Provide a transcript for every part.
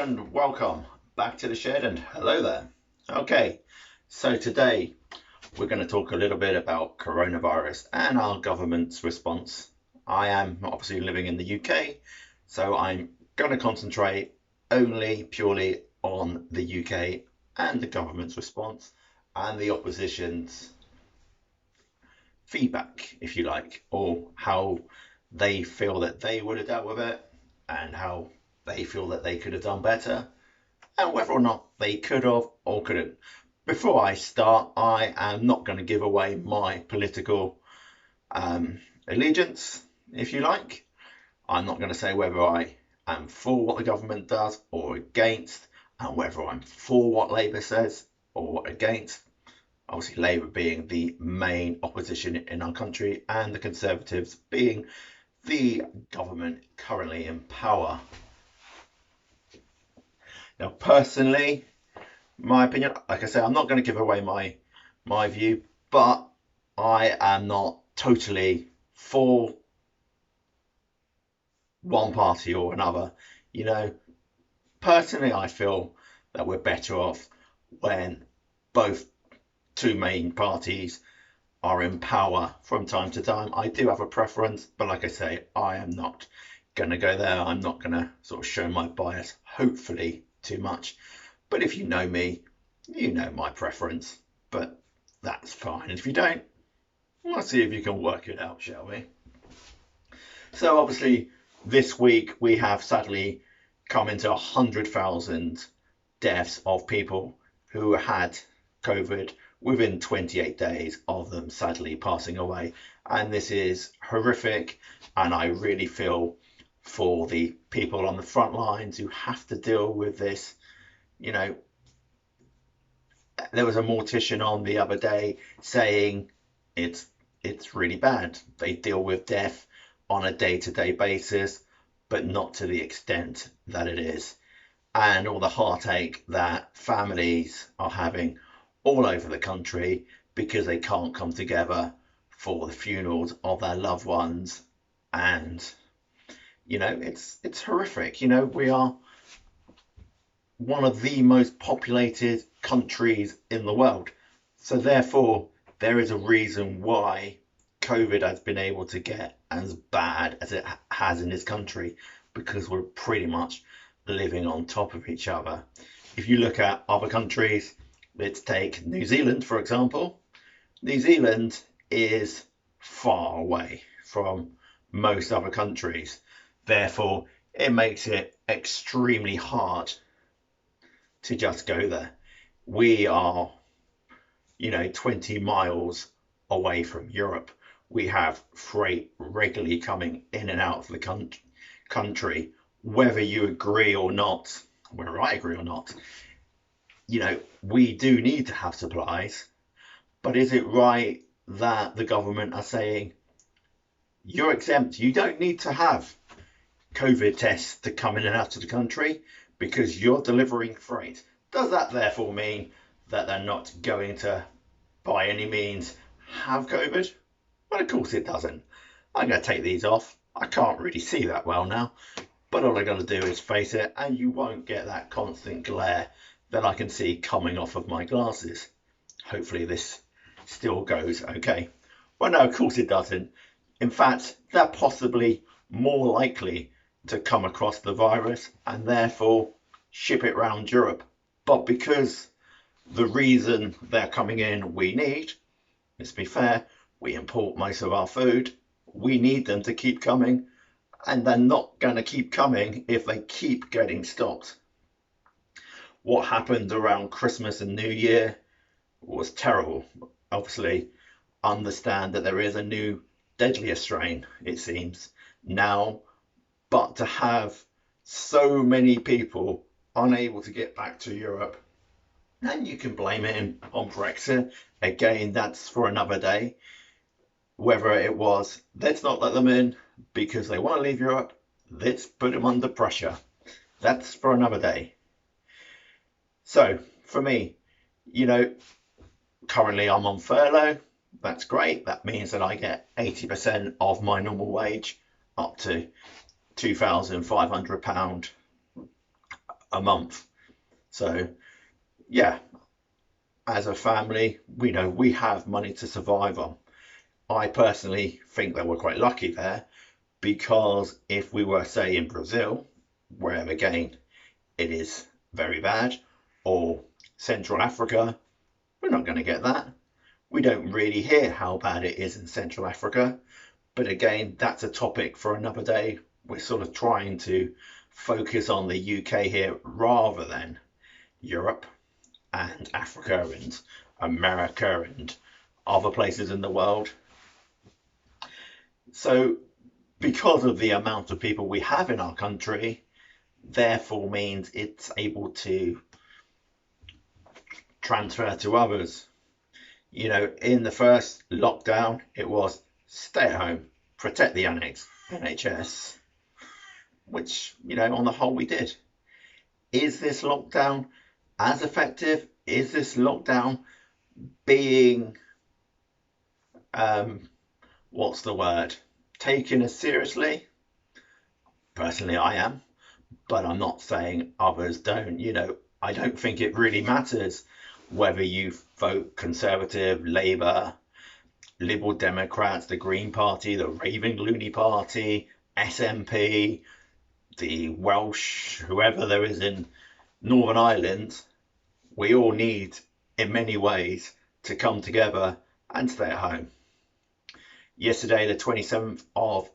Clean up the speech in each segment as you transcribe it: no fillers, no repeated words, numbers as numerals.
and welcome back to the shed, and hello there. Okay, so today we're going to talk a little bit about coronavirus and our government's response. I am obviously living in the UK, so I'm going to concentrate only purely on the UK and the government's response and the opposition's feedback, if you like, or how they feel that they would have dealt with it and how they feel that they could have done better and whether or not they could have or couldn't. Before I start, I am not going to give away my political allegiance, if you like. I'm not going to say whether I am for what the government does or against, and whether I'm for what Labour says or against. Obviously, Labour being the main opposition in our country and the Conservatives being the government currently in power. Now, personally, my opinion, like I say, I'm not going to give away my view, but I am not totally for one party or another. Personally, I feel that we're better off when both two main parties are in power from time to time. I do have a preference, but like I say, I am not going to go there. I'm not going to sort of show my bias, hopefully, too much. But if you know me, you know my preference, but that's fine. And if you don't, let's see if you can work it out, shall we? So obviously this week we have sadly come into 100,000 deaths of people who had COVID within 28 days of them sadly passing away. And this is horrific. And I really feel for the people on the front lines who have to deal with this. There was a mortician on the other day saying it's really bad. They deal with death on a day-to-day basis, but not to the extent that it is. And all the heartache that families are having all over the country because they can't come together for the funerals of their loved ones. And it's horrific. We are one of the most populated countries in the world, so therefore there is a reason why COVID has been able to get as bad as it has in this country, because we're pretty much living on top of each other. If you look at other countries, let's take New Zealand for example. New Zealand is far away from most other countries. Therefore, it makes it extremely hard to just go there. We are, 20 miles away from Europe. We have freight regularly coming in and out of the country, whether you agree or not, whether I agree or not. We do need to have supplies, but is it right that the government are saying you're exempt, you don't need to have COVID tests to come in and out of the country because you're delivering freight? Does that therefore mean that they're not going to, by any means, have COVID? Well, of course it doesn't. I'm going to take these off. I can't really see that well now, but all I got to do is face it, and you won't get that constant glare that I can see coming off of my glasses. Hopefully this still goes okay. Well, no, of course it doesn't. In fact, they're possibly more likely to come across the virus and therefore ship it around Europe. But because the reason they're coming in we need, let's be fair, we import most of our food, we need them to keep coming, and they're not going to keep coming if they keep getting stopped. What happened around Christmas and New Year was terrible. Obviously, understand that there is a new deadlier strain, it seems, now, but to have so many people unable to get back to Europe, and you can blame it on Brexit. Again, that's for another day. Whether it was, let's not let them in because they want to leave Europe, let's put them under pressure. That's for another day. So for me, currently I'm on furlough. That's great. That means that I get 80% of my normal wage, up to £2,500 a month. So yeah, as a family, we know we have money to survive on. I personally think that we're quite lucky there, because if we were, say, in Brazil, where again it is very bad, or Central Africa, we're not going to get that. We don't really hear how bad it is in Central Africa, but again, that's a topic for another day. We're sort of trying to focus on the UK here rather than Europe and Africa and America and other places in the world. So because of the amount of people we have in our country, therefore means it's able to transfer to others. You know, in the first lockdown, it was stay at home, protect the NHS, which, you know, on the whole we did. Is this lockdown as effective? Is this lockdown being, what's the word, taken as seriously? Personally, I am, but I'm not saying others don't. You know, I don't think it really matters whether you vote Conservative, Labour, Liberal Democrats, the Green Party, the Raving Loony Party, SNP, the Welsh, whoever there is in Northern Ireland. We all need, in many ways, to come together and stay at home. Yesterday, the 27th of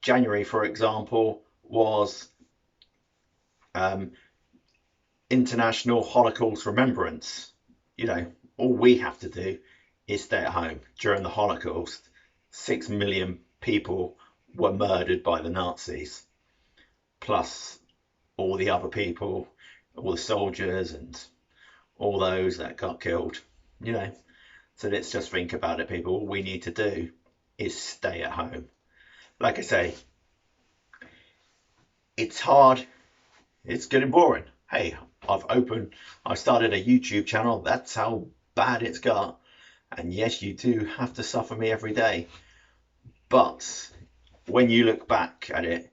January, for example, was International Holocaust Remembrance. You know, all we have to do is stay at home. During the Holocaust, 6 million people were murdered by the Nazis, plus all the other people, all the soldiers and all those that got killed, you know. So let's just think about it, people. All we need to do is stay at home. Like I say, it's hard, it's getting boring. Hey, I've started a YouTube channel. That's how bad it's got. And yes, you do have to suffer me every day. But when you look back at it,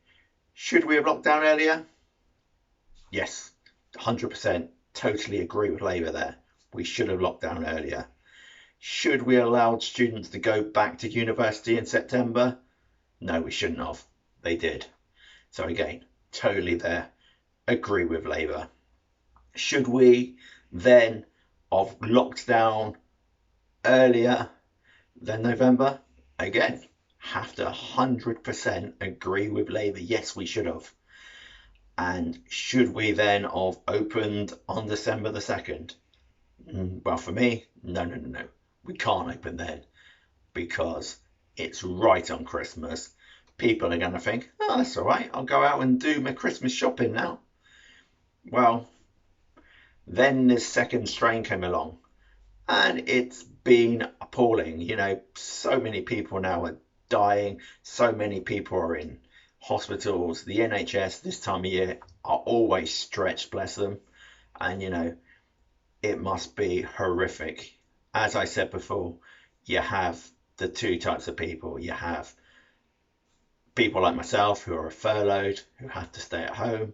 should we have locked down earlier? Yes, 100%. Totally agree with Labour there. We should have locked down earlier. Should we have allowed students to go back to university in September? No, we shouldn't have. They did. So again, totally there. Agree with Labour. Should we then have locked down earlier than November? Again, have to 100% agree with Labour. Yes, we should have. And should we then have opened on December the 2nd? Well, for me, no. We can't open then, because it's right on Christmas. People are going to think, oh, that's all right, I'll go out and do my Christmas shopping now. Well, then this second strain came along, and it's been appalling. You know, so many people now are dying, so many people are in hospitals. The NHS this time of year are always stretched, bless them. And, you know, it must be horrific. As I said before, you have the two types of people. You have people like myself who are furloughed, who have to stay at home.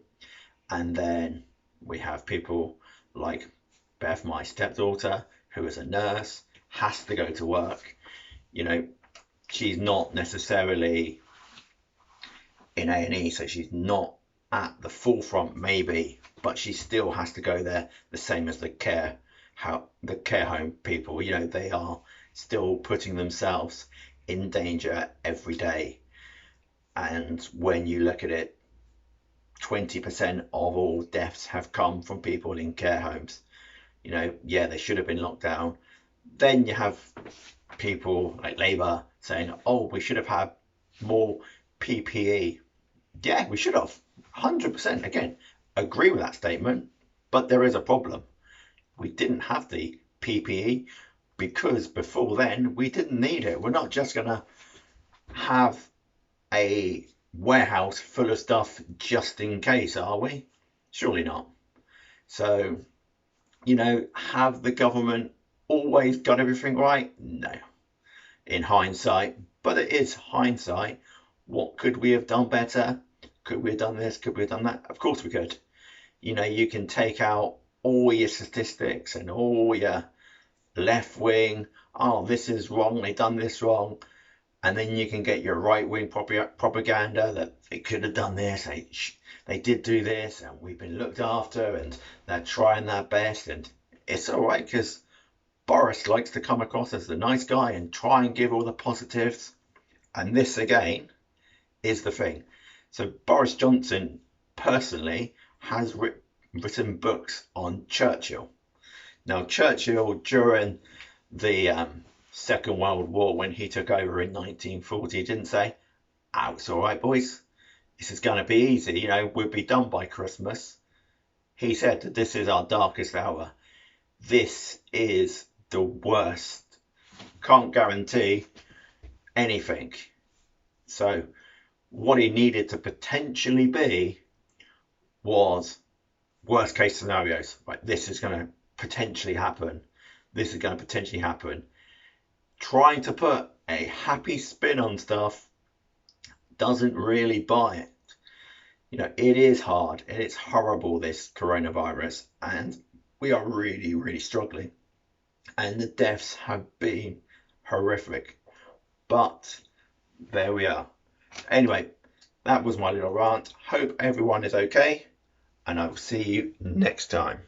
And then we have people like Beth, my stepdaughter, who is a nurse, has to go to work. You know, she's not necessarily in A&E, so she's not at the forefront maybe, but she still has to go there, the same as the care home people. You know, they are still putting themselves in danger every day. And when you look at it, 20% of all deaths have come from people in care homes. You know, yeah, they should have been locked down. Then you have people like Labour saying, oh, we should have had more PPE. Yeah, we should have. 100%. Again, agree with that statement. But there is a problem. We didn't have the PPE because before then we didn't need it. We're not just going to have a warehouse full of stuff just in case, are we? Surely not. So, you know, have the government always got everything right? No, in hindsight, but it is hindsight. What could we have done better? Could we have done this? Could we have done that? Of course we could. You know, you can take out all your statistics and all your left wing. Oh, this is wrong. They done this wrong. And then you can get your right wing propaganda that they could have done this. They did do this, and we've been looked after, and they're trying their best. And it's all right because Boris likes to come across as the nice guy and try and give all the positives. And this again is the thing. So Boris Johnson personally has written books on Churchill. Now, Churchill, during the Second World War, when he took over in 1940, didn't say, "Oh, it's all right, boys. This is going to be easy. You know, we'll be done by Christmas." He said that this is our darkest hour. This is the worst. Can't guarantee anything. So what he needed to potentially be was worst case scenarios. Like, this is going to potentially happen. This is going to potentially happen. Trying to put a happy spin on stuff doesn't really buy it. You know, it is hard and it's horrible, this coronavirus, and we are really, really struggling. And the deaths have been horrific. But there we are. Anyway, that was my little rant. Hope everyone is okay, and I will see you next time.